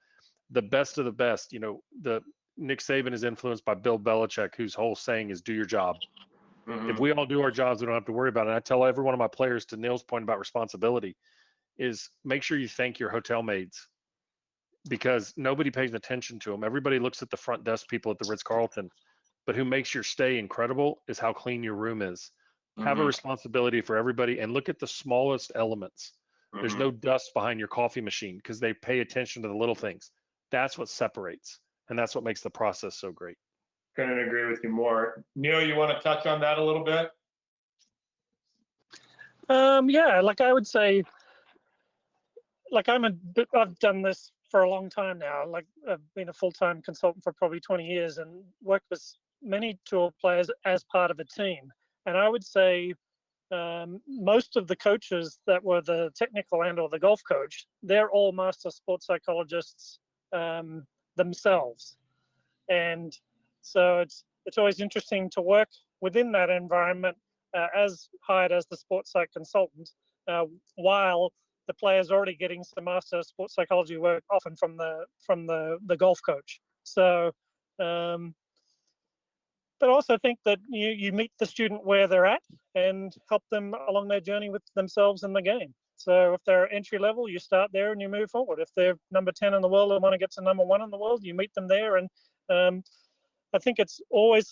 The best of the best, you know, the Nick Saban is influenced by Bill Belichick, whose whole saying is do your job. If we all do our jobs, we don't have to worry about it. And I tell every one of my players, to Neale's point about responsibility, is make sure you thank your hotel maids, because nobody pays attention to them. Everybody looks at the front desk people at the Ritz-Carlton, but who makes your stay incredible is how clean your room is. Have a responsibility for everybody and look at the smallest elements. There's no dust behind your coffee machine because they pay attention to the little things. That's what separates, and that's what makes the process so great. Couldn't agree with you more. Neale, you want to touch on that a little bit? Yeah, like I would say, like I've done this for a long time now. Like I've been a full-time consultant for probably 20 years and worked with many tour players as part of a team. And I would say most of the coaches that were the technical and or the golf coach, they're all master sports psychologists themselves. And so it's always interesting to work within that environment as hired as the sports psych consultant, while the player's already getting some master sports psychology work often from the golf coach. So but also think that you meet the student where they're at and help them along their journey with themselves in the game. So if they're entry level, you start there and you move forward. If they're number 10 in the world and want to get to number 1 in the world, you meet them there. And I think it's always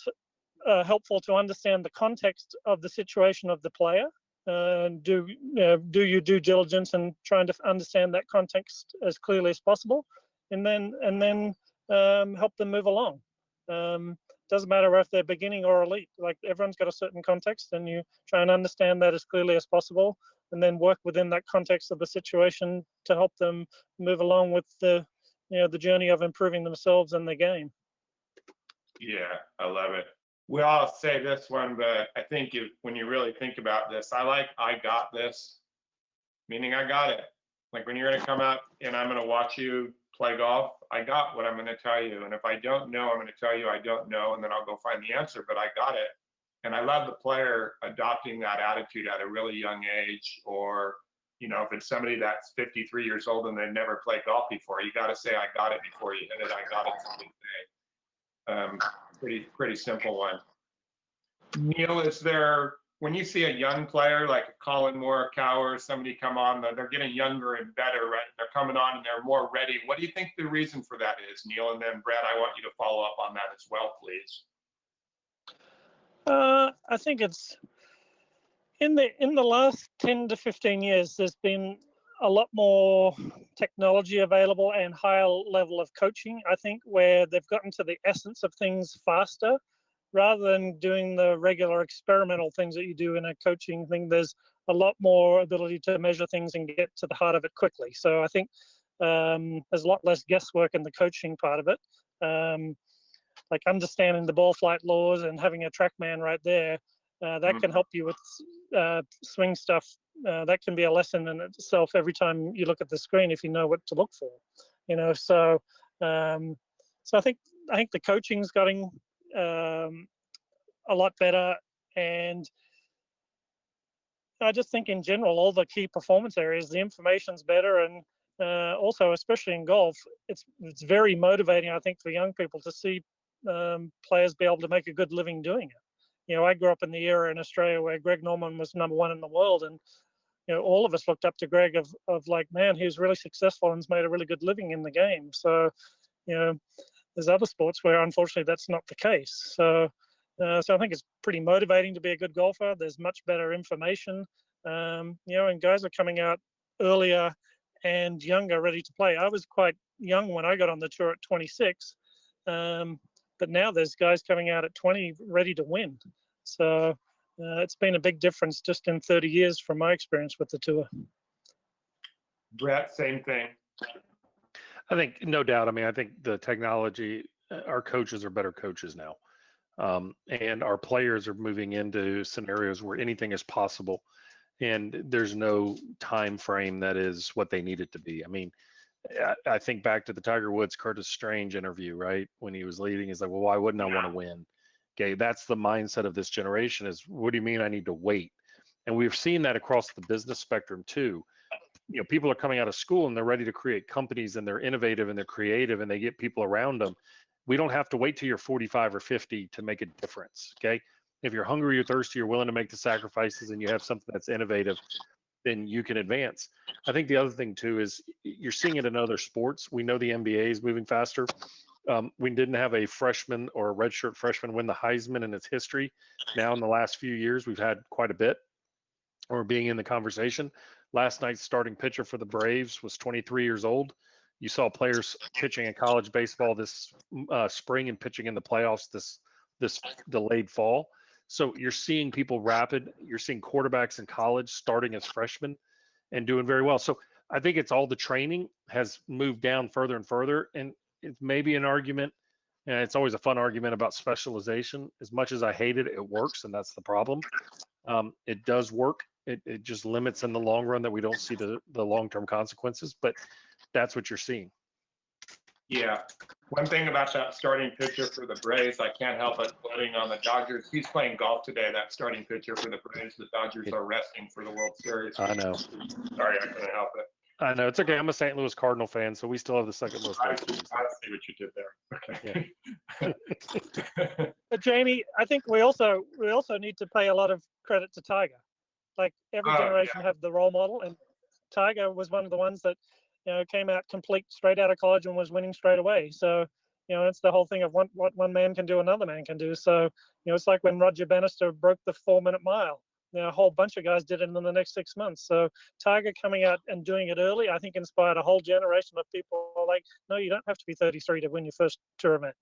helpful to understand the context of the situation of the player. Do your due diligence and trying to understand that context as clearly as possible, and then help them move along. Doesn't matter if they're beginning or elite. Like everyone's got a certain context, and you try and understand that as clearly as possible, and then work within that context of the situation to help them move along with the journey of improving themselves and the game. Yeah, I love it. We all say this one, but I think when you really think about this, I got this, meaning I got it. Like when you're going to come out and I'm going to watch you play golf, I got what I'm going to tell you. And if I don't know, I'm going to tell you I don't know, and then I'll go find the answer, but I got it. And I love the player adopting that attitude at a really young age, or, if it's somebody that's 53 years old and they've never played golf before, you got to say, I got it before you hit it. I got it today. Pretty simple one. Neale, is there, when you see a young player like Colin Morikawa, somebody come on, they're getting younger and better, right? They're coming on and they're more ready. What do you think the reason for that is, Neale? And then Brett, I want you to follow up on that as well, please. I think it's in the last 10 to 15 years, there's been a lot more technology available and higher level of coaching, I think, where they've gotten to the essence of things faster rather than doing the regular experimental things that you do in a coaching thing. There's a lot more ability to measure things and get to the heart of it quickly. So I think there's a lot less guesswork in the coaching part of it. Like understanding the ball flight laws and having a TrackMan right there, that can help you with swing stuff. That can be a lesson in itself every time you look at the screen if you know what to look for. So I think the coaching's getting a lot better, and I just think in general all the key performance areas, the information's better, and also especially in golf, it's very motivating, I think, for young people to see players be able to make a good living doing it. I grew up in the era in Australia where Greg Norman was number 1 in the world, and all of us looked up to Greg of like, man, he was really successful and has made a really good living in the game. So there's other sports where unfortunately that's not the case. So I think it's pretty motivating to be a good golfer. There's much better information, and guys are coming out earlier and younger, ready to play. I was quite young when I got on the tour at 26. But now there's guys coming out at 20 ready to win. So it's been a big difference just in 30 years from my experience with the tour. Brett, same thing. I think, no doubt. I mean, I think the technology, our coaches are better coaches now. And our players are moving into scenarios where anything is possible. And there's no time frame that is what they need it to be. I mean, I think back to the Tiger Woods, Curtis Strange interview, right? When he was leading, he's like, well, why wouldn't I want to win? Okay, that's the mindset of this generation is, what do you mean I need to wait? And we've seen that across the business spectrum too. People are coming out of school and they're ready to create companies and they're innovative and they're creative and they get people around them. We don't have to wait till you're 45 or 50 to make a difference, okay? If you're hungry, you're thirsty, you're willing to make the sacrifices and you have something that's innovative, then you can advance. I think the other thing too is you're seeing it in other sports. We know the NBA is moving faster. We didn't have a freshman or a redshirt freshman win the Heisman in its history. Now in the last few years, we've had quite a bit, or being in the conversation. Last night's starting pitcher for the Braves was 23 years old. You saw players pitching in college baseball this spring and pitching in the playoffs this delayed fall. So you're seeing people rapid. You're seeing quarterbacks in college starting as freshmen and doing very well. So I think it's all the training has moved down further and further. And it's maybe an argument, and it's always a fun argument about specialization. As much as I hate it, it works, and that's the problem. It does work. It just limits in the long run that we don't see the long-term consequences, but that's what you're seeing. Yeah. One thing about that starting pitcher for the Braves, I can't help but betting on the Dodgers. He's playing golf today, that starting pitcher for the Braves. The Dodgers are resting for the World Series. I know. Sorry, I couldn't help it. I know. It's okay. I'm a St. Louis Cardinal fan, so we still have the second most. I see what you did there. Okay. Yeah. But Jamie, I think we also need to pay a lot of credit to Tiger. Like every generation have the role model, and Tiger was one of the ones that came out complete straight out of college and was winning straight away. So it's the whole thing of what one man can do, another man can do. So it's like when Roger Bannister broke the 4-minute mile. A whole bunch of guys did it in the next 6 months. So Tiger coming out and doing it early, I think inspired a whole generation of people like, no, you don't have to be 33 to win your first tour event,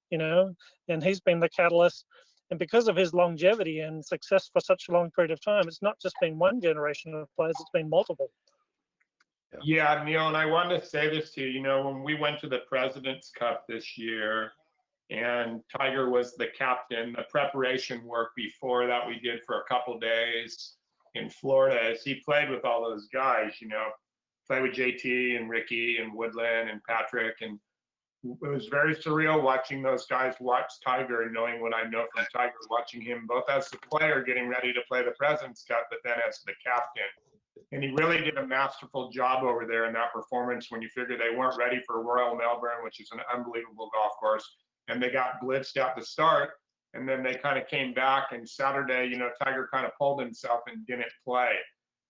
and he's been the catalyst. And because of his longevity and success for such a long period of time, it's not just been one generation of players, it's been multiple. Yeah, Neale, and I wanted to say this to you. When we went to the President's Cup this year, and Tiger was the captain, the preparation work before that we did for a couple days in Florida as he played with all those guys, played with JT and Ricky and Woodland and Patrick. And it was very surreal watching those guys watch Tiger and knowing what I know from Tiger, watching him both as the player getting ready to play the President's Cup, but then as the captain. And he really did a masterful job over there in that performance when you figure they weren't ready for Royal Melbourne, which is an unbelievable golf course. And they got blitzed at the start, and then they kind of came back. And Saturday, Tiger kind of pulled himself and didn't play.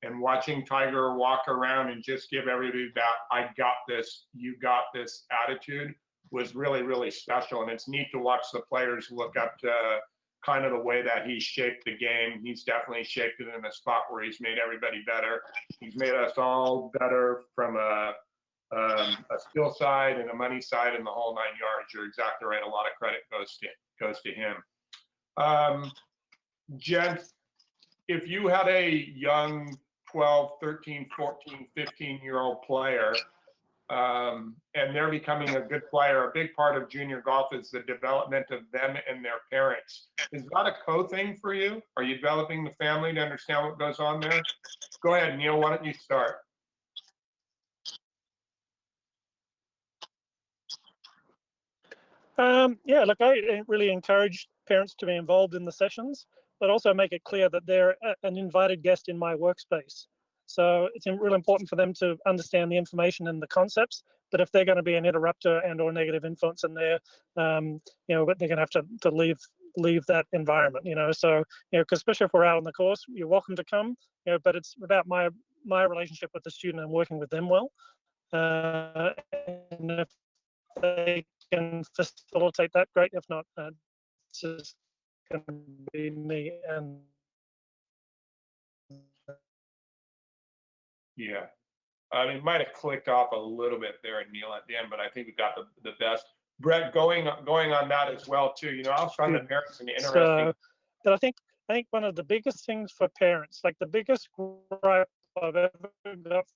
And watching Tiger walk around and just give everybody that "I got this, you got this" attitude was really, really special. And it's neat to watch the players look up to kind of the way that he shaped the game. He's definitely shaped it in a spot where he's made everybody better. He's made us all better from a skill side and a money side and the whole 9 yards. You're exactly right. A lot of credit goes to him. Gents, if you had a young 12, 13, 14, 15-year-old player and they're becoming a good player, a big part of junior golf is the development of them and their parents. Is that a co-thing for you? Are you developing the family to understand what goes on there? Go ahead, Neale. Why don't you start? Yeah, look, I really encourage parents to be involved in the sessions, but also make it clear that they're an invited guest in my workspace. So it's really important for them to understand the information and the concepts, but if they're going to be an interrupter and or negative influence in there, but they're going to have to leave that environment, so, because especially if we're out on the course, you're welcome to come, but it's about my relationship with the student and working with them well. And if they can facilitate that, great. If not, it's just going to be me and. Yeah, it might have clicked off a little bit there, Neale, at the end, but I think we got the best. Brett, going on that as well too. I was trying to parents an interesting. So, but I think one of the biggest things for parents, like the biggest gripe I've ever got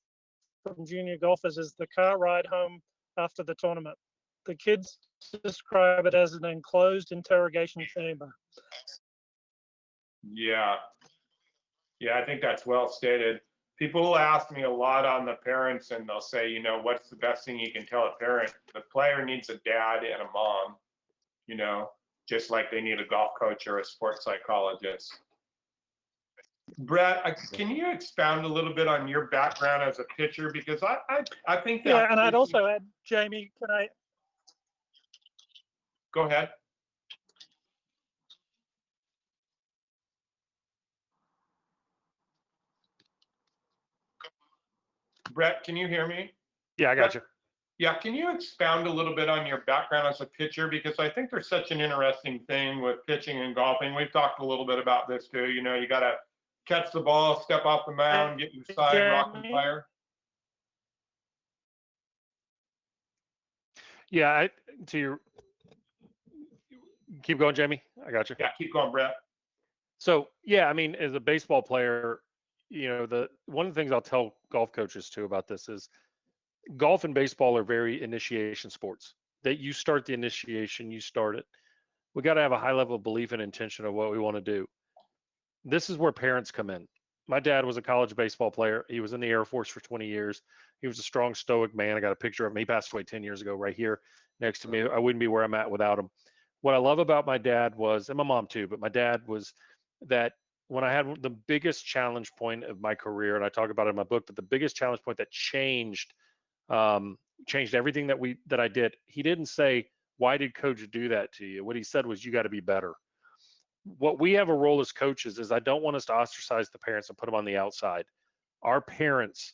from junior golfers, is the car ride home after the tournament. The kids describe it as an enclosed interrogation chamber. Yeah, I think that's well stated. People will ask me a lot on the parents, and they'll say, what's the best thing you can tell a parent? The player needs a dad and a mom, just like they need a golf coach or a sports psychologist. Brett, can you expound a little bit on your background as a pitcher? Because I think that. Yeah, and I'd also add, Jamie, can I? Go ahead. Brett, can you hear me? Yeah, I got you. Yeah, can you expound a little bit on your background as a pitcher? Because I think there's such an interesting thing with pitching and golfing. We've talked a little bit about this too. You got to catch the ball, step off the mound, get your side, rock and fire. Yeah, to your keep going, Jamie. I got you. Yeah, keep going, Brett. So yeah, I mean, as a baseball player, the one of the things I'll tell golf coaches too about this is golf and baseball are very initiation sports. That you start the initiation, you start it. We got to have a high level of belief and intention of what we want to do. This is where parents come in. My dad was a college baseball player. He was in the Air Force for 20 years. He was a strong, stoic man. I got a picture of him. He passed away 10 years ago right here next to me. I wouldn't be where I'm at without him. What I love about my dad was, and my mom too, but my dad was that when I had the biggest challenge point of my career, and I talk about it in my book, but the biggest challenge point that changed everything that I did, he didn't say, why did coach do that to you? What he said was, you got to be better. What we have a role as coaches is I don't want us to ostracize the parents and put them on the outside. Our parents,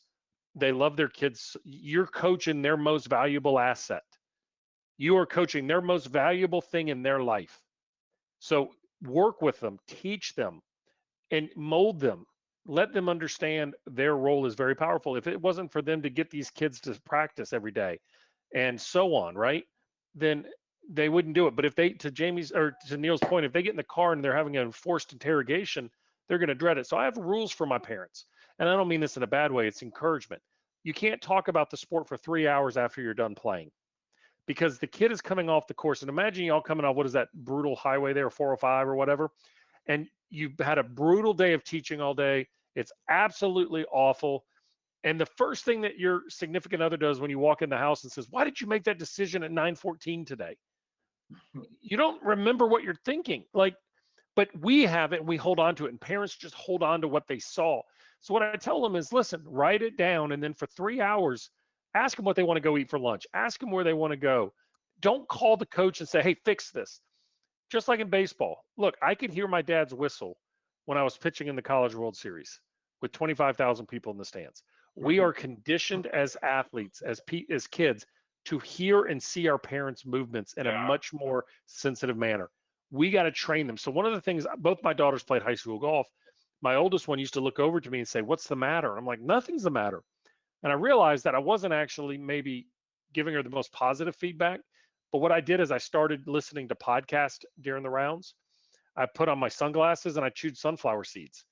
they love their kids. You're coaching their most valuable asset. You are coaching their most valuable thing in their life. So work with them, teach them, and mold them. Let them understand their role is very powerful. If it wasn't for them to get these kids to practice every day and so on, right? Then they wouldn't do it. But if they, to Jamie's or to Neale's point, if they get in the car and they're having a forced interrogation, they're going to dread it. So I have rules for my parents. And I don't mean this in a bad way, it's encouragement. You can't talk about the sport for 3 hours after you're done playing because the kid is coming off the course. And imagine y'all coming off, what is that brutal highway there, 405 or whatever. And you've had a brutal day of teaching all day. It's absolutely awful. And the first thing that your significant other does when you walk in the house and says, why did you make that decision at 9:14 today? You don't remember what you're thinking. But we have it and we hold on to it. And parents just hold on to what they saw. So what I tell them is, listen, write it down. And then for 3 hours, ask them what they want to go eat for lunch. Ask them where they want to go. Don't call the coach and say, hey, fix this. Just like in baseball. Look, I could hear my dad's whistle when I was pitching in the College World Series with 25,000 people in the stands. We are conditioned as athletes, as kids, to hear and see our parents' movements in a much more sensitive manner. We got to train them. So one of the things, both my daughters played high school golf. My oldest one used to look over to me and say, what's the matter? I'm like, nothing's the matter. And I realized that I wasn't actually maybe giving her the most positive feedback. But what I did is I started listening to podcasts during the rounds. I put on my sunglasses and I chewed sunflower seeds.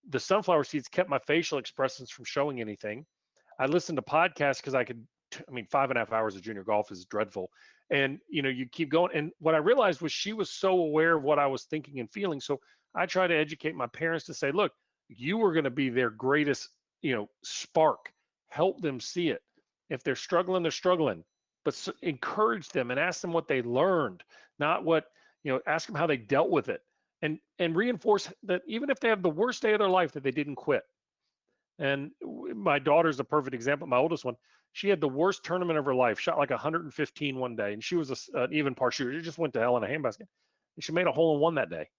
The sunflower seeds kept my facial expressions from showing anything. I listened to podcasts because 5.5 hours of junior golf is dreadful. And, you keep going. And what I realized was she was so aware of what I was thinking and feeling. So I try to educate my parents to say, look, you are going to be their greatest, spark. Help them see it. If they're struggling, they're struggling. But encourage them and ask them what they learned, not what, ask them how they dealt with it. And reinforce that even if they have the worst day of their life, that they didn't quit. And my daughter's a perfect example. My oldest one, she had the worst tournament of her life, shot like 115 one day, and she was an even par shooter. She just went to hell in a handbasket. And she made a hole in one that day,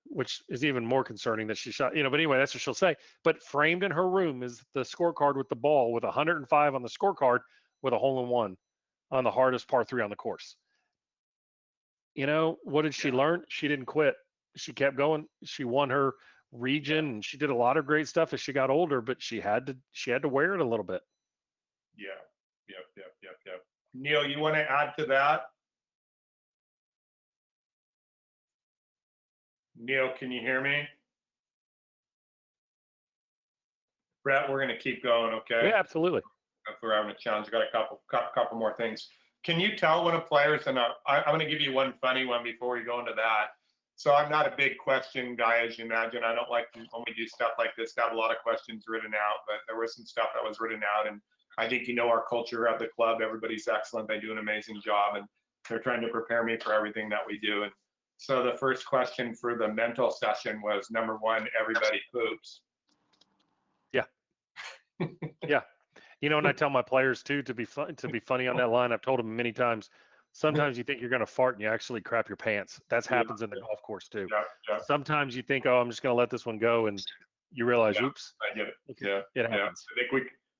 which is even more concerning that she shot, but anyway, that's what she'll say. But framed in her room is the scorecard with the ball with 105 on the scorecard with a hole in one on the hardest par 3 on the course. What did she learn? She didn't quit. She kept going. She won her region and she did a lot of great stuff as she got older, but she had to wear it a little bit. Yeah. Yep. Neale, you want to add to that? Neale, can you hear me? Brett, we're going to keep going, okay? Yeah, absolutely. If we're having a challenge, I got a couple more things. Can you tell when a player's in I'm going to give you one funny one before we go into that. So I'm not a big question guy, as you imagine. I don't like to, when we do stuff like this, to have a lot of questions written out, but there was some stuff that was written out. And I think our culture at the club, everybody's excellent. They do an amazing job and they're trying to prepare me for everything that we do. And so the first question for the mental session was, number one, everybody poops. Yeah. Yeah. And I tell my players too, to be funny on that line. I've told them many times, sometimes you think you're going to fart and you actually crap your pants. That happens in the golf course too. Yeah. Sometimes you think, oh, I'm just going to let this one go. And you realize, oops. I get it. Yeah. It happens.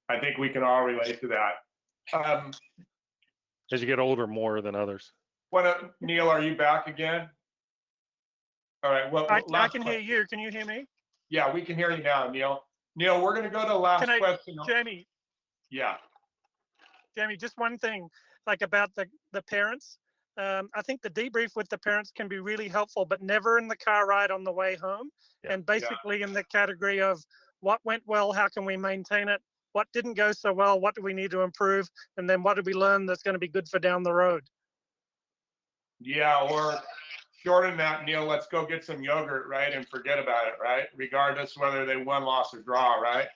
I think we can all relate to that. As you get older, more than others. Neale, are you back again? All right. Well, I can hear you. Can you hear me? Yeah, we can hear you now, Neale. Neale, we're going to go to the last question. Jamie. Yeah. Jamie, just one thing. like about the parents. I think the debrief with the parents can be really helpful, but never in the car ride on the way home. Yeah. And basically in the category of what went well, how can we maintain it? What didn't go so well, what do we need to improve? And then what did we learn that's going to be good for down the road? Yeah, or shorten that, Neale, let's go get some yogurt, right? And forget about it, right? Regardless whether they won, lost, or draw, right?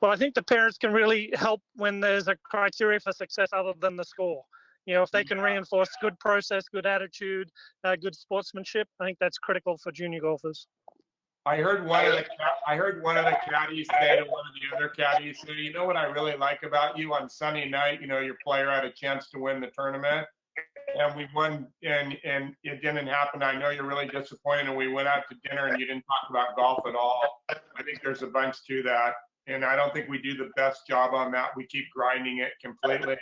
Well, I think the parents can really help when there's a criteria for success other than the score. You know, if they can reinforce good process, good attitude, good sportsmanship, I think that's critical for junior golfers. I heard one of the caddies say to one of the other caddies, say, you know what I really like about you? On Sunday night, you know, your player had a chance to win the tournament, and we won, and it didn't happen. I know you're really disappointed, and we went out to dinner, and you didn't talk about golf at all. I think there's a bunch to that, and I don't think we do the best job on that. We keep grinding it completely.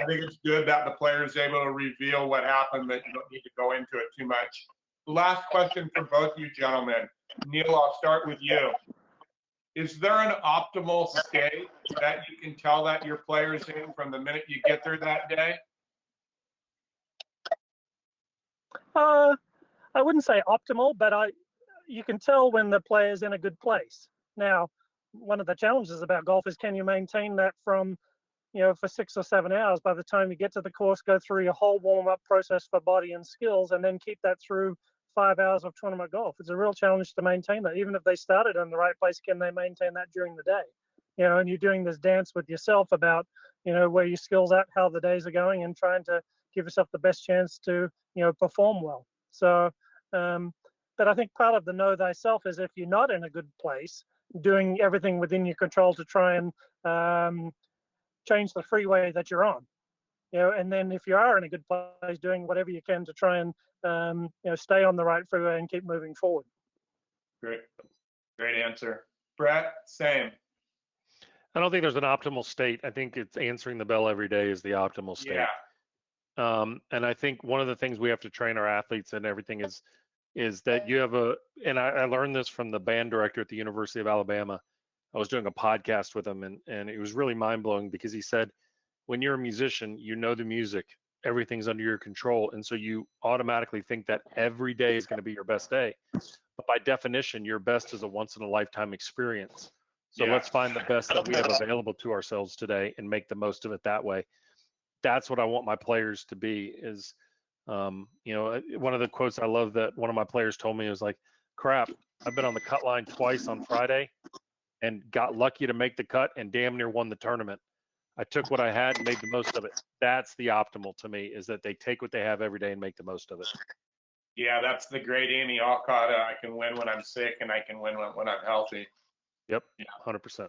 I think it's good that the player is able to reveal what happened, but you don't need to go into it too much. Last question for both you gentlemen. Neale, I'll start with you. Is there an optimal state that you can tell that your player's in from the minute you get there that day? I wouldn't say optimal, but you can tell when the player's in a good place. Now, one of the challenges about golf is, can you maintain that from, you know, for 6 or 7 hours by the time you get to the course, go through your whole warm-up process for body and skills, and then keep that through 5 hours of tournament golf. It's a real challenge to maintain that. Even if they started in the right place, can they maintain that during the day? You know, and you're doing this dance with yourself about, you know, where your skills at, how the days are going, and trying to give yourself the best chance to, you know, perform well. So, but I think part of the know thyself is, if you're not in a good place, doing everything within your control to try and change the freeway that you're on. You know, and then if you are in a good place, doing whatever you can to try and you know, stay on the right freeway and keep moving forward. Great answer. Brett, same. I don't think there's an optimal state. I think it's answering the bell every day is the optimal state. Yeah. And I think one of the things we have to train our athletes and everything is that you have and I learned this from the band director at the University of Alabama. I was doing a podcast with him, and it was really mind blowing, because he said, when you're a musician, you know the music, everything's under your control. And so you automatically think that every day is going to be your best day. But by definition, your best is a once in a lifetime experience. So let's find the best that we have available to ourselves today and make the most of it that way. That's what I want my players to be, is, you know, one of the quotes I love that one of my players told me was like, crap, I've been on the cut line twice on Friday and got lucky to make the cut and damn near won the tournament. I took what I had and made the most of it. That's the optimal to me, is that they take what they have every day and make the most of it. Yeah, that's the great Amy Alcott. I can win when I'm sick, and I can win when I'm healthy. Yep, 100%.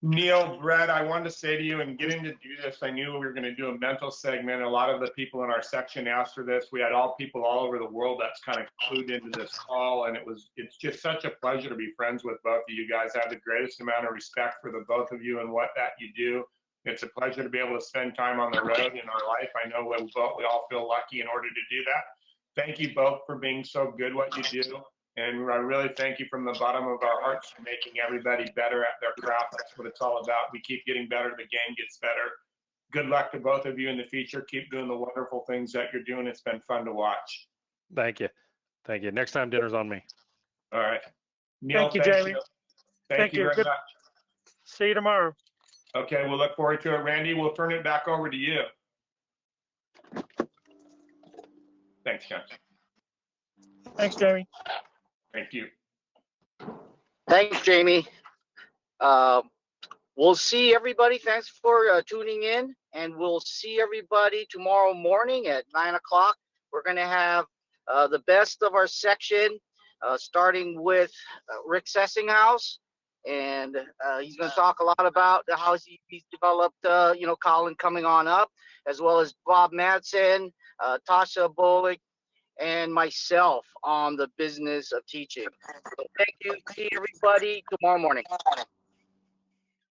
Neale, Brett, I wanted to say to you, and getting to do this, I knew we were going to do a mental segment. A lot of the people in our section asked for this. We had people all over the world that's kind of clued into this call, and it's just such a pleasure to be friends with both of you guys. I have the greatest amount of respect for the both of you and what that you do. It's a pleasure to be able to spend time on the road in our life. I know we all feel lucky in order to do that. Thank you both for being so good what you do. And I really thank you from the bottom of our hearts for making everybody better at their craft. That's what it's all about. We keep getting better. The game gets better. Good luck to both of you in the future. Keep doing the wonderful things that you're doing. It's been fun to watch. Thank you. Thank you. Next time, dinner's on me. All right. Neale, Thank you, Jamie. Thank you very much. See you tomorrow. Okay, we'll look forward to it. Randy, we'll turn it back over to you. Thanks, John. Thanks, Jamie. Thank you. Thanks, Jamie. We'll see everybody. Thanks for tuning in, and we'll see everybody tomorrow morning at 9 o'clock. We're going to have the best of our section, starting with Rick Sessinghouse, and he's going to talk a lot about how he's developed, you know, Colin coming on up, as well as Bob Madsen, Tasha Bullock, and myself on the business of teaching. So thank you. See everybody tomorrow morning.